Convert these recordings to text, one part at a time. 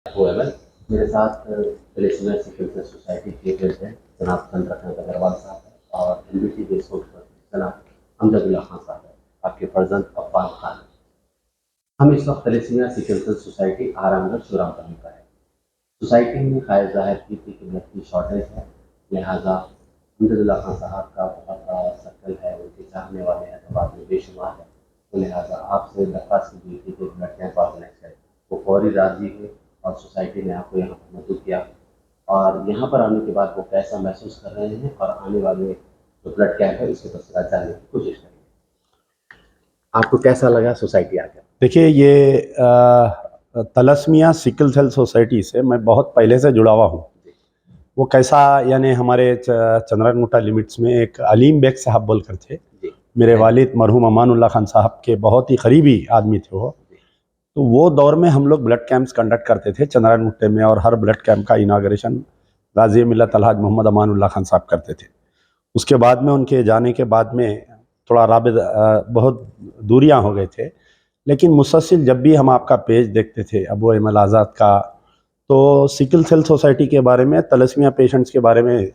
होएवर मेरे साथ करिश्मा sickle society के प्रेसिडेंट जनाब चंद्रकांत अग्रवाल साहब है और एनबीटी के स्पोक्सपर्सन जनाब अमजदुल्ला खान साहब है, आपके फर्जंद अब्बास खान। हम इस वक्त करिश्मा सिकल सोसाइटी आरामगढ़ चूरामपल्ली पर है। सोसाइटी में ख्वाहिश जाहिर की थी कि ब्लड की शॉर्टेज है, लिहाजा अमजदुल्ला खान साहब का बहुत बड़ा सर्कल है, उनके चाहने वाले एतबार में बेशुमार है, तो लिहाजा आपसे दरख्वास्त की गई थी कि ब्लड कैंप ऑर्गेनाइज करें। वो फौरी राजी हुए और सोसाइटी ने आपको यहाँ पर मदद किया और यहाँ पर आने के बाद वो कैसा महसूस कर रहे हैं और आने वाले जो ब्लड कैंप है उसके तफसीलात जानने की कोशिश करेंगे। आपको कैसा लगा सोसाइटी आकर? देखिए, ये तलस्मिया सिकल सेल सोसाइटी से मैं बहुत पहले से जुड़ा हुआ हूँ। वो कैसा, यानी हमारे चंद्रनगुट्टा लिमिट्स में एक अलीम बेग साहब बोलकर थे, मेरे वालिद मरहूम अमानुल्लाह खान साहब के बहुत ही करीबी आदमी थे वो। तो वो दौर में हम लोग ब्लड कैंप्स कंडक्ट करते थे चंद्रनगुट्टे में, और हर ब्लड कैंप का इनाग्रेशन गाजी मिल्लत अलहाज मोहम्मद अमानुल्लाह खान साहब करते थे। उसके बाद में, उनके जाने के बाद में थोड़ा बहुत दूरियां हो गए थे, लेकिन मुसलसिल जब भी हम आपका पेज देखते थे अबू अहमद आज़ाद का, तो सिकल सेल सोसाइटी के बारे में, तलस्मिया पेशेंट्स के बारे में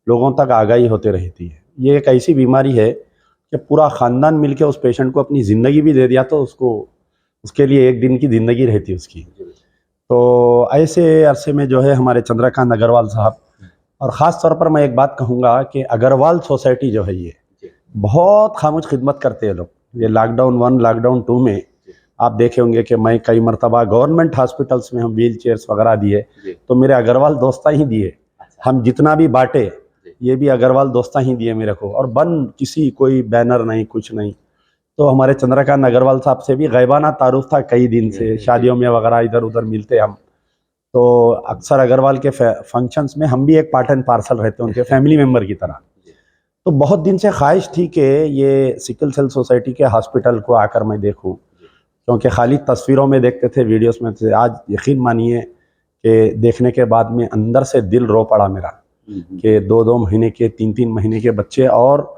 लोगों तक आगाही होते रहती है। ये एक ऐसी बीमारी है कि पूरा ख़ानदान मिलके उस पेशेंट को अपनी ज़िंदगी भी दे दिया तो उसके लिए एक दिन की ज़िंदगी रहती उसकी। तो ऐसे अरसे में जो है हमारे चंद्रकांत अग्रवाल साहब, और ख़ास तौर पर मैं एक बात कहूँगा कि अग्रवाल सोसाइटी जो है ये बहुत खामोश खिदमत करते हैं लोग। ये लॉकडाउन 1 लॉकडाउन 2 में आप देखे होंगे कि मैं कई मरतबा गवर्नमेंट हॉस्पिटल्स में हम व्हील चेयर्स वगैरह दिए तो मेरे अग्रवाल दोस्ता ही दिए। हम जितना भी बांटे ये भी अग्रवाल दोस्ता ही दिए मेरे को, और किसी कोई बैनर नहीं, कुछ नहीं। तो हमारे चंद्रकांत अग्रवाल साहब से भी गैबाना तारुफ था कई दिन से, शादियों में वगैरह इधर उधर मिलते हम। तो अक्सर अग्रवाल के फंक्शंस में हम भी एक पार्ट एंड पार्सल रहते हैं उनके फैमिली मेम्बर की तरह। तो बहुत दिन से ख्वाहिश थी कि ये सिकल सेल सोसाइटी के हॉस्पिटल को आकर मैं देखूं, क्योंकि खाली तस्वीरों में देखते थे, वीडियोस में थे। आज यकीन मानिए कि देखने के बाद में अंदर से दिल रो पड़ा मेरा कि 2-2 महीने के, 3-3 महीने के बच्चे और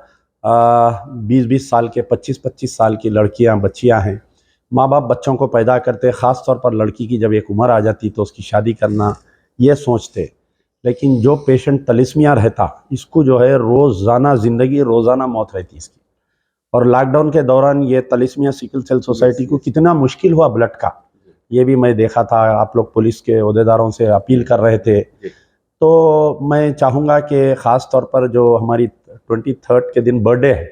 20-20 साल के, 25-25 साल की लड़कियां, बच्चियां हैं। माँ बाप बच्चों को पैदा करते, ख़ास तौर पर लड़की की जब एक उम्र आ जाती तो उसकी शादी करना, ये सोचते। लेकिन जो पेशेंट तलिस्मिया रहता, इसको जो है रोज़ाना ज़िंदगी, रोज़ाना मौत रहती इसकी। और लॉकडाउन के दौरान ये तलिस्मिया सिकल सेल सोसाइटी को कितना मुश्किल हुआ ब्लड का, ये भी मैं देखा था। आप लोग पुलिस के ओहदेदारों से अपील कर रहे थे। तो मैं चाहूँगा कि ख़ास तौर पर जो हमारी 23 के दिन बर्थडे है,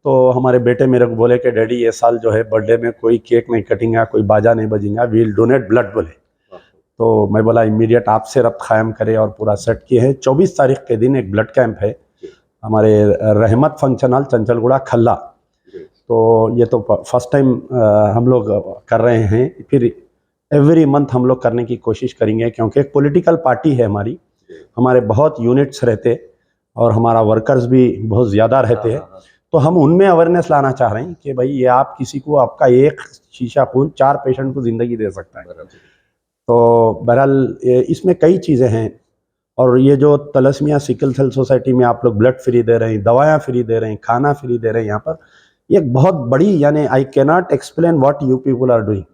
तो हमारे बेटे मेरे को बोले कि डैडी ये साल जो है बर्थडे में कोई केक नहीं कटेगा, कोई बाजा नहीं बजेगा, वील डोनेट ब्लड बोले। तो मैं बोला इमीडिएट आपसे रब्त कायम करे और पूरा सेट किए हैं। 24 तारीख के दिन एक ब्लड कैंप है हमारे रहमत फंक्शन हॉल चंचलगुड़ा खल्ला। तो ये तो फर्स्ट टाइम हम लोग कर रहे हैं, फिर एवरी मंथ हम लोग करने की कोशिश करेंगे, क्योंकि एक पॉलिटिकल पार्टी है हमारी, हमारे बहुत यूनिट्स रहते और हमारा वर्कर्स भी बहुत ज़्यादा रहते हैं। तो हम उनमें अवेयरनेस लाना चाह रहे हैं कि भाई ये आप किसी को, आपका एक शीशा खून 4 पेशेंट को ज़िंदगी दे सकता है। तो बहरहाल इसमें कई चीज़ें हैं, और ये जो तलस्मिया सिकल सेल सोसाइटी में आप लोग ब्लड फ्री दे रहे हैं, दवायाँ फ्री दे रहे हैं, खाना फ्री दे रहे हैं यहाँ पर, ये एक बहुत बड़ी, यानी I cannot explain what you people are doing.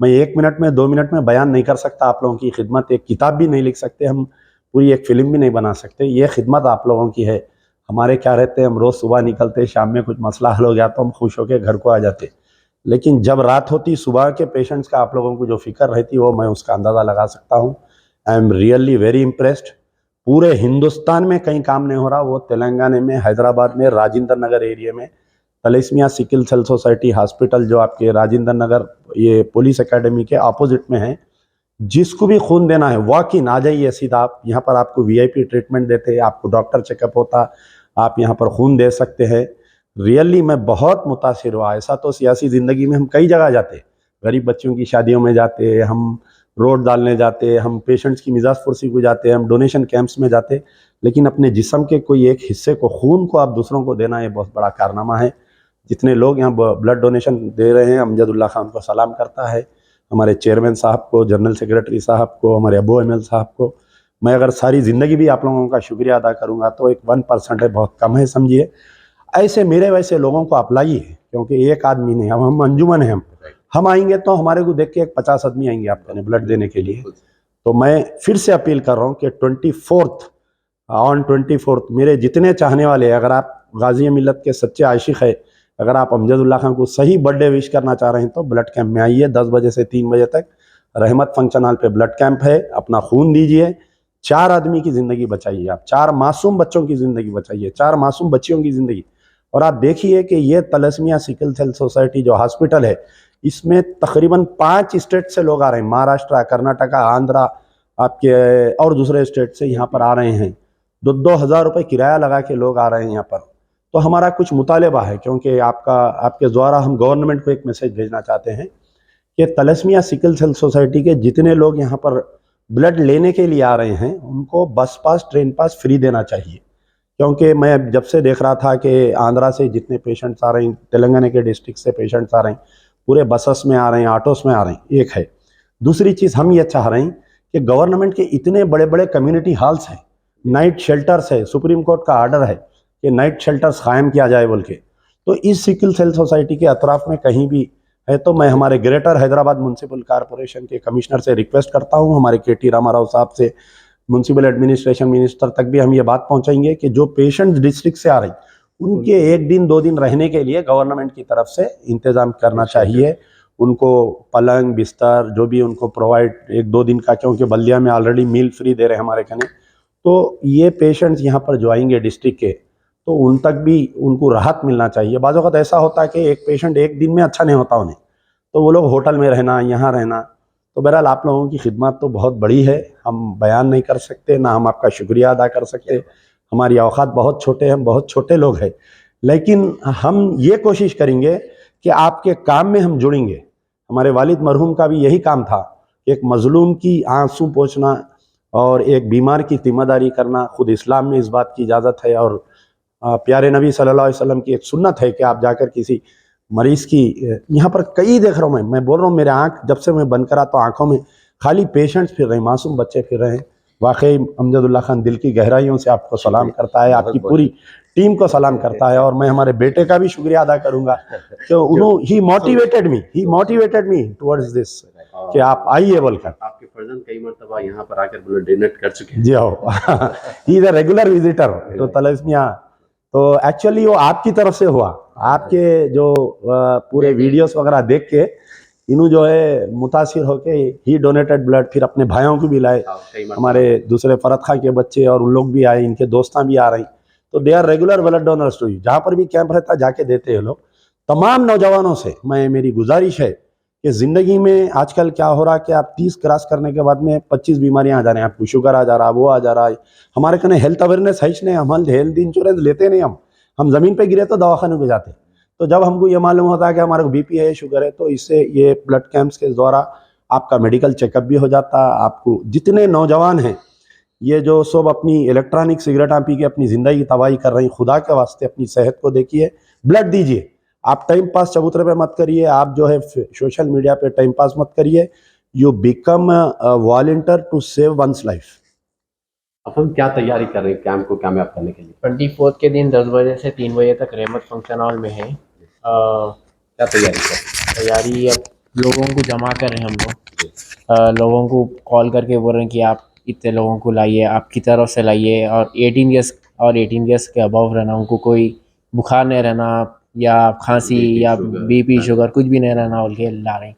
मैं 1 मिनट में, 2 मिनट में बयान नहीं कर सकता आप लोगों की खिदमत। एक किताब भी नहीं लिख सकते हम, पूरी एक फिल्म भी नहीं बना सकते। ये खिदमत आप लोगों की है। हमारे क्या रहते हैं, हम रोज़ सुबह निकलते, शाम में कुछ मसला हल हो गया तो हम खुश होकर घर को आ जाते, लेकिन जब रात होती, सुबह के पेशेंट्स का आप लोगों को जो फिक्र रहती है वो मैं उसका अंदाज़ा लगा सकता हूँ। I am really very impressed. पूरे हिंदुस्तान में कहीं काम नहीं हो रहा, वो तेलंगाना में, हैदराबाद में, राजेंद्र नगर एरिया में तलिस्मिया सिकल सेल सोसाइटी हॉस्पिटल जो आपके राजेंद्र नगर, ये पुलिस एकेडमी के अपोजिट में है। जिसको भी खून देना है वॉक इन आ जाइए सीधा आप, यहाँ पर आपको वीआईपी ट्रीटमेंट देते हैं, आपको डॉक्टर चेकअप होता, आप यहाँ पर खून दे सकते हैं। रियली मैं बहुत मुतासिर हुआ। ऐसा तो सियासी ज़िंदगी में हम कई जगह जाते, गरीब बच्चों की शादियों में जाते, हम रोड डालने जाते, हम पेशेंट्स की मिजाज पुरसी को जाते, हम डोनेशन कैंप्स में जाते, लेकिन अपने जिस्म के कोई एक हिस्से को, खून को आप दूसरों को देना, ये बहुत बड़ा कारनामा है। जितने लोग यहाँ ब्लड डोनेशन दे रहे हैं, अमजदुल्ला खान को सलाम करता है, हमारे चेयरमैन साहब को, जनरल सेक्रेटरी साहब को, हमारे अबू एमएल साहब को। मैं अगर सारी ज़िंदगी भी आप लोगों का शुक्रिया अदा करूँगा तो एक 1% है, बहुत कम है समझिए। ऐसे मेरे वैसे लोगों को आप लाइए, क्योंकि एक आदमी नहीं, हम अंजुमन हैं। हम आएंगे तो हमारे को देख के एक 50 आदमी आएंगे आपके ब्लड देने के लिए। तो मैं फिर से अपील कर रहा हूँ कि 24 मेरे जितने चाहने वाले हैं, अगर आप गाजी मिल्लत के सच्चे आशिक है, अगर आप अमजदुल्लाह खान को सही बर्थडे विश करना चाह रहे हैं तो ब्लड कैंप में आइए 10 बजे से 3 बजे तक। रहमत फंक्शन हॉल पे ब्लड कैंप है, अपना खून दीजिए, 4 आदमी की ज़िंदगी बचाइए, आप 4 मासूम बच्चों की ज़िंदगी बचाइए, 4 मासूम बच्चियों की ज़िंदगी। और आप देखिए कि ये तलस्मिया सिकल सेल सोसाइटी जो हॉस्पिटल है, इसमें तकरीबन 5 स्टेट से लोग आ रहे हैं, महाराष्ट्र, कर्नाटका, आंध्रा, आपके और दूसरे स्टेट से यहाँ पर आ रहे हैं। 2-2 हज़ार रुपये किराया लगा के लोग आ रहे हैं यहाँ पर। तो हमारा कुछ मुतालबा है, क्योंकि आपके द्वारा हम गवर्नमेंट को एक मैसेज भेजना चाहते हैं कि तलस्मिया सिकल सेल सोसाइटी के जितने लोग यहाँ पर ब्लड लेने के लिए आ रहे हैं उनको बस पास, ट्रेन पास फ्री देना चाहिए। क्योंकि मैं जब से देख रहा था कि आंध्रा से जितने पेशेंट्स आ रहे हैं, तेलंगाना के डिस्ट्रिक्ट से पेशेंट्स आ रहे हैं, पूरे बसेस में आ रहे हैं, ऑटोस में आ रहे हैं, एक है। दूसरी चीज़ हम ये चाह रहे हैं कि गवर्नमेंट के इतने बड़े बड़े कम्युनिटी हॉल्स हैं, नाइट शेल्टर्स है, सुप्रीम कोर्ट का आर्डर है कि नाइट शेल्टर्स कायम किया जाए बोल के। तो इस सिकल सेल सोसाइटी के अतराफ में कहीं भी है तो मैं हमारे ग्रेटर हैदराबाद म्यूनसिपल कॉरपोरेशन के कमिश्नर से रिक्वेस्ट करता हूँ, हमारे KT रामाराव साहब से, म्यूनसिपल एडमिनिस्ट्रेशन मिनिस्टर तक भी हम ये बात पहुँचाएंगे कि जो पेशेंट डिस्ट्रिक्ट से आ रहे हैं उनके 1 दिन 2 दिन रहने के लिए गवर्नमेंट की तरफ से इंतज़ाम करना चाहिए। उनको पलंग बिस्तर जो भी उनको प्रोवाइड 1-2 दिन का, क्योंकि बल्दिया में ऑलरेडी मील फ्री दे रहे हैं हमारे कने। तो ये पेशेंट्स यहाँ पर जो आएंगे डिस्ट्रिक्ट के, तो उन तक भी उनको राहत मिलना चाहिए। बाज़ वक़्त ऐसा होता है कि एक पेशेंट 1 दिन में अच्छा नहीं होता उन्हें, तो वो लोग होटल में रहना, यहाँ रहना। तो बहरहाल आप लोगों की खिदमत तो बहुत बड़ी है, हम बयान नहीं कर सकते, ना हम आपका शुक्रिया अदा कर सकते। हमारी औकात बहुत छोटे हैं, हम बहुत छोटे लोग हैं, लेकिन हम ये कोशिश करेंगे कि आपके काम में हम जुड़ेंगे। हमारे वालिद मरहूम का भी यही काम था, एक मजलूम की आंसू पोंछना और एक बीमार की जिम्मेदारी करना। खुद इस्लाम में इस बात की इजाज़त है और प्यारे नबी सल्लल्लाहु अलैहि वसल्लम की एक सुन्नत है कि आप जाकर किसी मरीज़ की, यहाँ पर कई देख रहा हूँ मैं बोल रहा हूँ, मेरे आँख जब से मैं बंद करा तो आँखों में खाली पेशेंट्स फिर रहे हैं, मासूम बच्चे फिर रहे हैं। वाकई अमजदुल्ला खान दिल की गहराइयों से आपको सलाम करता है, आपकी पूरी टीम को सलाम करता है। और मैं हमारे बेटे का भी शुक्रिया अदा करूँगा कि ही मोटिवेटेड मी टुवर्ड्स दिस, कि आप आइए बोलकर। आपके फर्जंद कई मरतबा यहाँ पर आकर ब्लड डोनेट कर चुके हैं। जी हो, he is a regular visitor तो तलस्मिया। तो एक्चुअली वो आपकी तरफ से हुआ, आपके जो पूरे वीडियोस वगैरह देख के इन्हों जो है मुतासिर होके ही डोनेटेड ब्लड, फिर अपने भाइयों को भी लाए, हमारे दूसरे फरत खां के बच्चे और उन लोग भी आए, इनके दोस्तां भी आ रही। तो they are regular blood donors to you, जहाँ पर भी कैंप रहता जाके देते हैं लोग। तमाम नौजवानों से मेरी गुजारिश है कि ज़िंदगी में आजकल क्या हो रहा है कि आप 30 क्रॉस करने के बाद में 25 बीमारियां आ जा रही हैं, आपको शुगर आ जा रहा है, वो आ जा रहा है। हमारे कने हेल्थ अवेयरनेस है ही नहीं, हम हेल्थ इंश्योरेंस लेते नहीं, हम ज़मीन पे गिरे तो दवाखाने को जाते। तो जब हमको ये मालूम होता है कि हमारे को BP है, शुगर है, तो इससे ये ब्लड कैंप्स के द्वारा आपका मेडिकल चेकअप भी हो जाता। आपको जितने नौजवान हैं ये जो सब अपनी इलेक्ट्रॉनिक सिगरेट पी के अपनी ज़िंदगी तबाही कर रही, खुदा के वास्ते अपनी सेहत को देखिए, ब्लड दीजिए। आप टाइम पास चबूतरे पे मत करिए, आप जो है सोशल मीडिया पे टाइम पास मत करिए। You become volunteer to save one's life. अब हम क्या तैयारी कर रहे हैं कैंप को कामयाब करने के लिए? 24 के दिन 10 बजे से 3 बजे तक रहमत फंक्शन हॉल में है। क्या तैयारी कर रहे हैं? तैयारी अब लोगों को जमा कर रहे हैं हम लोग। लोगों को कॉल करके बोल रहे हैं कि आप इतने लोगों को लाइए, आपकी तरफ से लाइए, और 18 ईयर्स के अबव रहना, उनको कोई बुखार नहीं रहना या खांसी या BP शुगर कुछ भी नहीं रहना बोल के ला रहे हैं।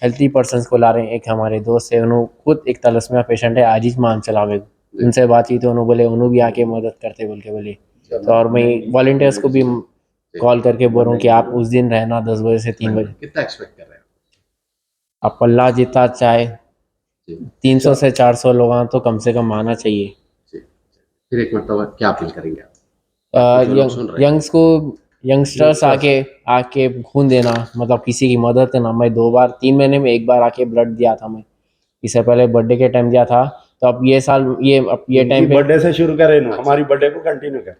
हेल्थी पर्सन्स को ला रहे हैं। एक हमारे दोस्त है, उन्होंने खुद एक तलस्मिया पेशेंट है, आजिज मान चलावे, उनसे बात की तो उन्होंने बोले उन्होंने भी आके मदद करते बोले। तो और मैं वॉलंटियर्स को भी कॉल करके बोल रहा हूँ कि आप उस दिन रहना 10 बजे से 3 बजे। कितना एक्सपेक्ट कर रहे हैं आप अल्लाह जितना चाहे 300 से 400 लोग तो कम से कम आना चाहिए। फिर एक मरतबा क्या अपील करेंगे आप? यंगस्टर्स आके खून देना, मतलब किसी की मदद करना। मैं 3 महीने में 1 बार आके ब्लड दिया था। मैं इससे पहले बर्थडे के टाइम दिया था। तो अब ये साल ये टाइम पे बर्थडे से शुरू करें ना, हमारी बर्थडे को कंटिन्यू कर।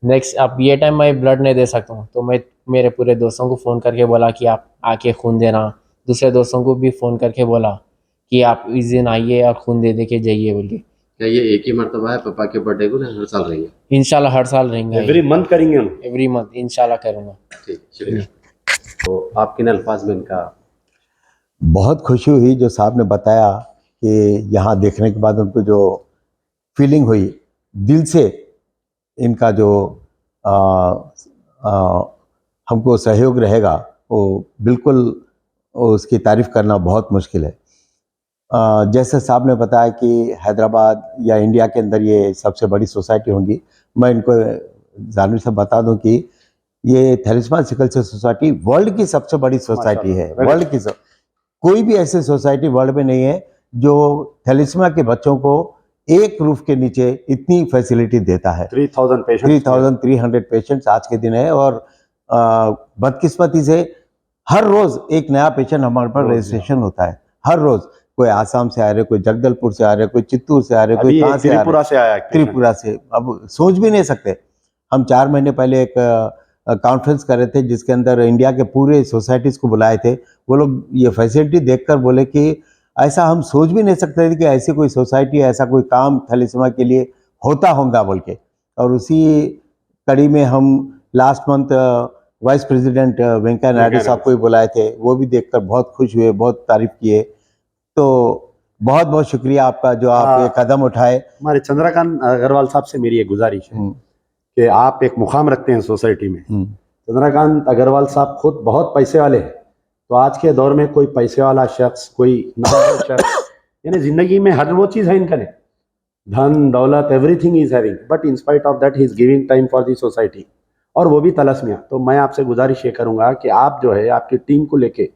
नेक्स्ट अब ये टाइम मैं ब्लड नहीं दे सकता हूँ, तो मैं मेरे पूरे दोस्तों को फ़ोन करके बोला कि आप आके खून देना। दूसरे दोस्तों को भी फ़ोन करके बोला कि आप इस दिन आइए और खून दे के जाइए बोल के। क्या ये एक ही मरतबा है पापा के बर्थडे को, हर साल रहेंगे? इंशाल्लाह हर साल रहेंगे, एवरी मंथ करेंगे हम, एवरी मंथ इंशाल्लाह करूँगा। ठीक, शुक्रिया। तो आप किन अल्फाज में इनका? बहुत खुशी हुई जो साहब ने बताया कि यहाँ देखने के बाद उनको जो फीलिंग हुई दिल से, इनका जो हमको सहयोग रहेगा वो बिल्कुल उसकी तारीफ करना बहुत मुश्किल है। जैसे साहब ने बताया कि हैदराबाद या इंडिया के अंदर ये सबसे बड़ी सोसाइटी होंगी, मैं इनको जानवी से बता दूं कि ये thalassaemia sickle cell society world की सबसे बड़ी सोसाइटी है। वर्ल्ड की कोई भी ऐसी सोसाइटी वर्ल्ड में नहीं है जो थैलेसीमिया के बच्चों को एक रूफ के नीचे इतनी फैसिलिटी देता है। 3,300 पेशेंट्स आज के दिन है, और बदकिस्मती से हर रोज एक नया पेशेंट हमारे पर रजिस्ट्रेशन होता है। हर रोज कोई आसाम से आ रहे, कोई जगदलपुर से आ रहे, कोई चित्तूर से आ रहे, कोई कहाँ से आ रहे, त्रिपुरा से। अब सोच भी नहीं सकते। हम 4 महीने पहले एक कॉन्फ्रेंस कर रहे थे जिसके अंदर इंडिया के पूरे सोसाइटीज को बुलाए थे। वो लोग ये फैसिलिटी देखकर बोले कि ऐसा हम सोच भी नहीं सकते थे कि ऐसी कोई सोसाइटी, ऐसा कोई काम थैलेसीमिया के लिए होता होगा बोल के। और उसी कड़ी में हम last month vice president Venkaiah Naidu साहब को भी बुलाए थे। वो भी देखकर बहुत खुश हुए, बहुत तारीफ किए। तो बहुत बहुत शुक्रिया आपका जो आप ये कदम उठाए। हमारे चंद्रकांत अग्रवाल साहब से मेरी एक गुजारिश है कि आप एक मुकाम रखते हैं सोसाइटी में। चंद्रकांत अग्रवाल साहब खुद बहुत पैसे वाले हैं, तो आज के दौर में कोई पैसे वाला शख्स, कोई नामवर शख्स, यानी जिंदगी में हर वो चीज़ है इनका, ने धन दौलत everything is having, but in spite of that he is giving time for the society, और वो भी तलस्मिया। तो मैं आपसे गुजारिश ये करूंगा कि आप जो है आपकी टीम को लेके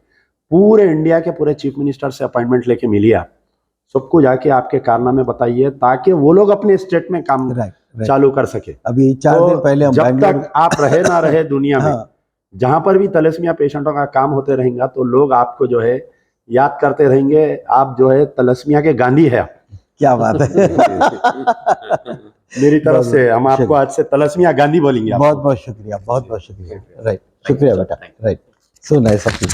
पूरे इंडिया के पूरे चीफ मिनिस्टर से अपॉइंटमेंट लेके मिलिए, आप सबको जाके आपके कारनामे बताइए ताकि वो लोग अपने स्टेट में काम चालू कर सके। अभी 4 दिन पहले हम जब तक आप रहे ना रहे दुनिया में, जहां पर भी तलस्मिया पेशेंटों का काम होते रहेगा तो लोग आपको जो है याद करते रहेंगे। आप जो है तलस्मिया के गांधी है। क्या बात है। मेरी तरफ से हम आपको आज से तलस्मिया गांधी बोलेंगे। बहुत बहुत शुक्रिया, बहुत बहुत शुक्रिया। राइट, शुक्रिया बेटा। Right, so nice of you.